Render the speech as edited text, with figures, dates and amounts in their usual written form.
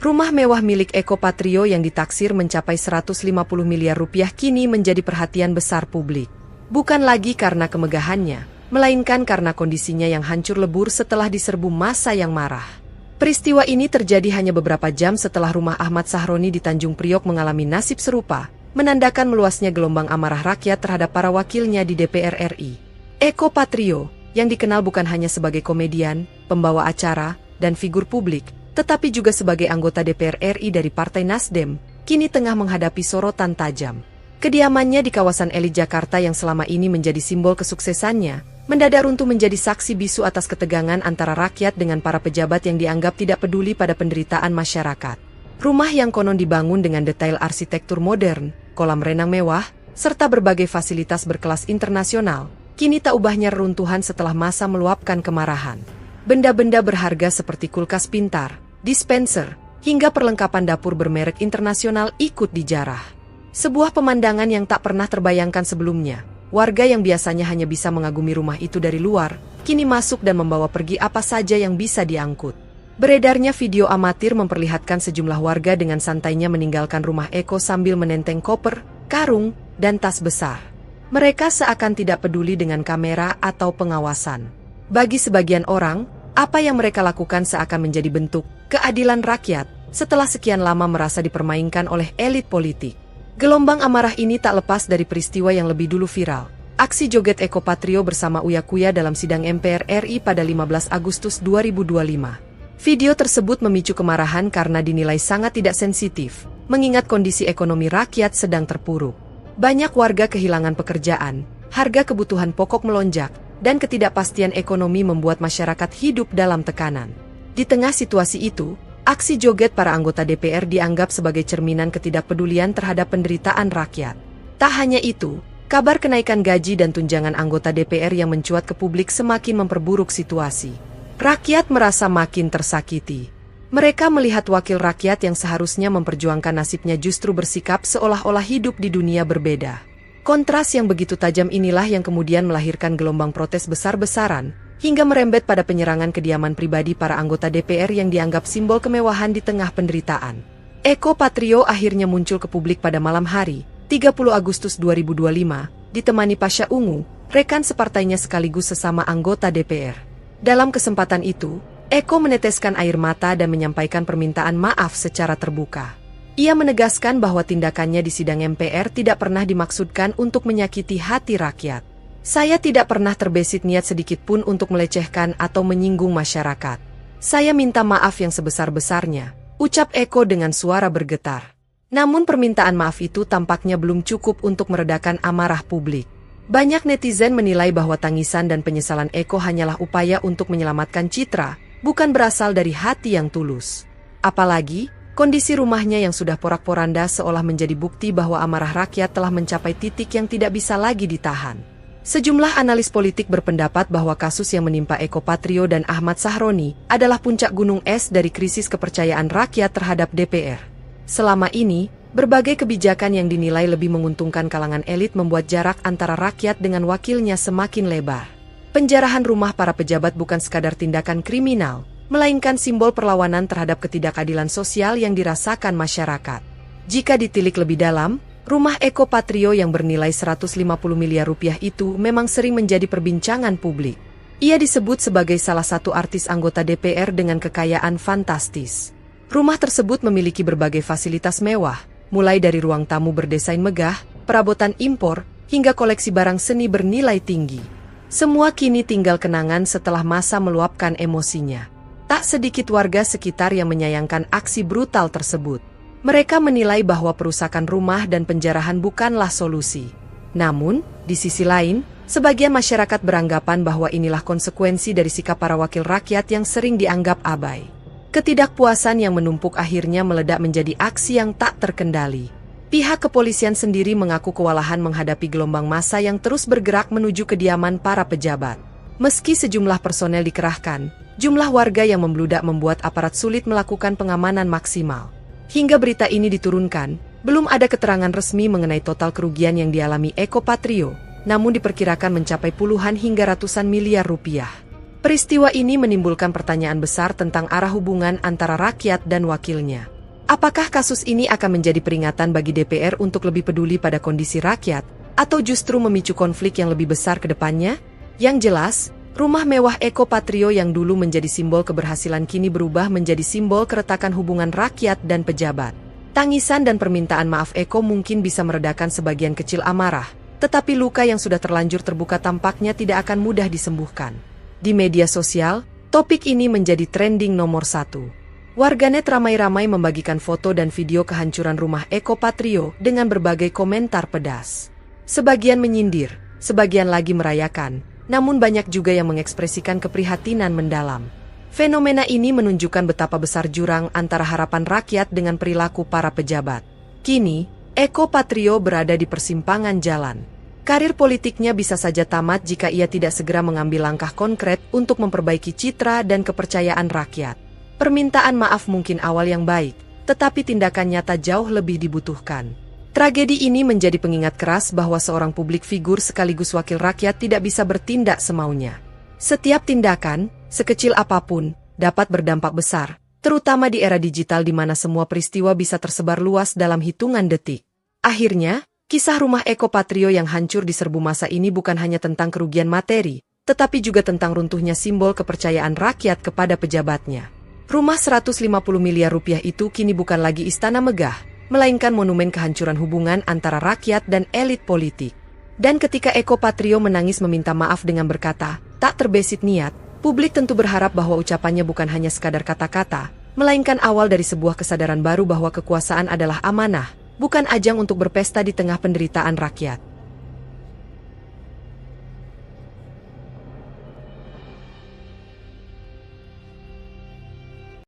Rumah mewah milik Eko Patrio yang ditaksir mencapai 150 miliar rupiah kini menjadi perhatian besar publik. Bukan lagi karena kemegahannya, melainkan karena kondisinya yang hancur lebur setelah diserbu massa yang marah. Peristiwa ini terjadi hanya beberapa jam setelah rumah Ahmad Sahroni di Tanjung Priok mengalami nasib serupa, menandakan meluasnya gelombang amarah rakyat terhadap para wakilnya di DPR RI. Eko Patrio, yang dikenal bukan hanya sebagai komedian, pembawa acara, dan figur publik, tetapi juga sebagai anggota DPR RI dari Partai Nasdem, kini tengah menghadapi sorotan tajam. Kediamannya di kawasan elit Jakarta yang selama ini menjadi simbol kesuksesannya, mendadak runtuh menjadi saksi bisu atas ketegangan antara rakyat dengan para pejabat yang dianggap tidak peduli pada penderitaan masyarakat. Rumah yang konon dibangun dengan detail arsitektur modern, kolam renang mewah, serta berbagai fasilitas berkelas internasional, kini tak ubahnya reruntuhan setelah massa meluapkan kemarahan. Benda-benda berharga seperti kulkas pintar, dispenser, hingga perlengkapan dapur bermerek internasional ikut dijarah. Sebuah pemandangan yang tak pernah terbayangkan sebelumnya. Warga yang biasanya hanya bisa mengagumi rumah itu dari luar, kini masuk dan membawa pergi apa saja yang bisa diangkut. Beredarnya video amatir memperlihatkan sejumlah warga dengan santainya meninggalkan rumah Eko sambil menenteng koper, karung, dan tas besar. Mereka seakan tidak peduli dengan kamera atau pengawasan. Bagi sebagian orang, apa yang mereka lakukan seakan menjadi bentuk keadilan rakyat setelah sekian lama merasa dipermainkan oleh elit politik. Gelombang amarah ini tak lepas dari peristiwa yang lebih dulu viral. Aksi joget Eko Patrio bersama Uya Kuya dalam sidang MPR RI pada 15 Agustus 2025. Video tersebut memicu kemarahan karena dinilai sangat tidak sensitif, mengingat kondisi ekonomi rakyat sedang terpuruk. Banyak warga kehilangan pekerjaan, harga kebutuhan pokok melonjak, dan ketidakpastian ekonomi membuat masyarakat hidup dalam tekanan. Di tengah situasi itu, aksi joget para anggota DPR dianggap sebagai cerminan ketidakpedulian terhadap penderitaan rakyat. Tak hanya itu, kabar kenaikan gaji dan tunjangan anggota DPR yang mencuat ke publik semakin memperburuk situasi. Rakyat merasa makin tersakiti. Mereka melihat wakil rakyat yang seharusnya memperjuangkan nasibnya justru bersikap seolah-olah hidup di dunia berbeda. Kontras yang begitu tajam inilah yang kemudian melahirkan gelombang protes besar-besaran, hingga merembet pada penyerangan kediaman pribadi para anggota DPR yang dianggap simbol kemewahan di tengah penderitaan. Eko Patrio akhirnya muncul ke publik pada malam hari, 30 Agustus 2025, ditemani Pasha Ungu, rekan separtainya sekaligus sesama anggota DPR. Dalam kesempatan itu, Eko meneteskan air mata dan menyampaikan permintaan maaf secara terbuka. Ia menegaskan bahwa tindakannya di sidang MPR tidak pernah dimaksudkan untuk menyakiti hati rakyat. Saya tidak pernah terbesit niat sedikit pun untuk melecehkan atau menyinggung masyarakat. Saya minta maaf yang sebesar-besarnya, ucap Eko dengan suara bergetar. Namun permintaan maaf itu tampaknya belum cukup untuk meredakan amarah publik. Banyak netizen menilai bahwa tangisan dan penyesalan Eko hanyalah upaya untuk menyelamatkan citra, bukan berasal dari hati yang tulus. Apalagi, kondisi rumahnya yang sudah porak-poranda seolah menjadi bukti bahwa amarah rakyat telah mencapai titik yang tidak bisa lagi ditahan. Sejumlah analis politik berpendapat bahwa kasus yang menimpa Eko Patrio dan Ahmad Sahroni adalah puncak gunung es dari krisis kepercayaan rakyat terhadap DPR. Selama ini, berbagai kebijakan yang dinilai lebih menguntungkan kalangan elit membuat jarak antara rakyat dengan wakilnya semakin lebar. Penjarahan rumah para pejabat bukan sekadar tindakan kriminal, melainkan simbol perlawanan terhadap ketidakadilan sosial yang dirasakan masyarakat. Jika ditilik lebih dalam, rumah Eko Patrio yang bernilai 150 miliar rupiah itu memang sering menjadi perbincangan publik. Ia disebut sebagai salah satu artis anggota DPR dengan kekayaan fantastis. Rumah tersebut memiliki berbagai fasilitas mewah, mulai dari ruang tamu berdesain megah, perabotan impor, hingga koleksi barang seni bernilai tinggi. Semua kini tinggal kenangan setelah massa meluapkan emosinya. Tak sedikit warga sekitar yang menyayangkan aksi brutal tersebut. Mereka menilai bahwa perusakan rumah dan penjarahan bukanlah solusi. Namun, di sisi lain, sebagian masyarakat beranggapan bahwa inilah konsekuensi dari sikap para wakil rakyat yang sering dianggap abai. Ketidakpuasan yang menumpuk akhirnya meledak menjadi aksi yang tak terkendali. Pihak kepolisian sendiri mengaku kewalahan menghadapi gelombang massa yang terus bergerak menuju kediaman para pejabat. Meski sejumlah personel dikerahkan, jumlah warga yang membludak membuat aparat sulit melakukan pengamanan maksimal. Hingga berita ini diturunkan, belum ada keterangan resmi mengenai total kerugian yang dialami Eko Patrio, namun diperkirakan mencapai puluhan hingga ratusan miliar rupiah. Peristiwa ini menimbulkan pertanyaan besar tentang arah hubungan antara rakyat dan wakilnya. Apakah kasus ini akan menjadi peringatan bagi DPR untuk lebih peduli pada kondisi rakyat, atau justru memicu konflik yang lebih besar ke depannya? Yang jelas, rumah mewah Eko Patrio yang dulu menjadi simbol keberhasilan kini berubah menjadi simbol keretakan hubungan rakyat dan pejabat. Tangisan dan permintaan maaf Eko mungkin bisa meredakan sebagian kecil amarah, tetapi luka yang sudah terlanjur terbuka tampaknya tidak akan mudah disembuhkan. Di media sosial, topik ini menjadi trending nomor 1. Warganet ramai-ramai membagikan foto dan video kehancuran rumah Eko Patrio dengan berbagai komentar pedas. Sebagian menyindir, sebagian lagi merayakan, namun banyak juga yang mengekspresikan keprihatinan mendalam. Fenomena ini menunjukkan betapa besar jurang antara harapan rakyat dengan perilaku para pejabat. Kini, Eko Patrio berada di persimpangan jalan. Karir politiknya bisa saja tamat jika ia tidak segera mengambil langkah konkret untuk memperbaiki citra dan kepercayaan rakyat. Permintaan maaf mungkin awal yang baik, tetapi tindakan nyata jauh lebih dibutuhkan. Tragedi ini menjadi pengingat keras bahwa seorang publik figur sekaligus wakil rakyat tidak bisa bertindak semaunya. Setiap tindakan, sekecil apapun, dapat berdampak besar, terutama di era digital di mana semua peristiwa bisa tersebar luas dalam hitungan detik. Akhirnya, kisah rumah Eko Patrio yang hancur di serbu masa ini bukan hanya tentang kerugian materi, tetapi juga tentang runtuhnya simbol kepercayaan rakyat kepada pejabatnya. Rumah 150 miliar rupiah itu kini bukan lagi istana megah, melainkan monumen kehancuran hubungan antara rakyat dan elit politik. Dan ketika Eko Patrio menangis meminta maaf dengan berkata, tak terbesit niat, publik tentu berharap bahwa ucapannya bukan hanya sekadar kata-kata, melainkan awal dari sebuah kesadaran baru bahwa kekuasaan adalah amanah, bukan ajang untuk berpesta di tengah penderitaan rakyat.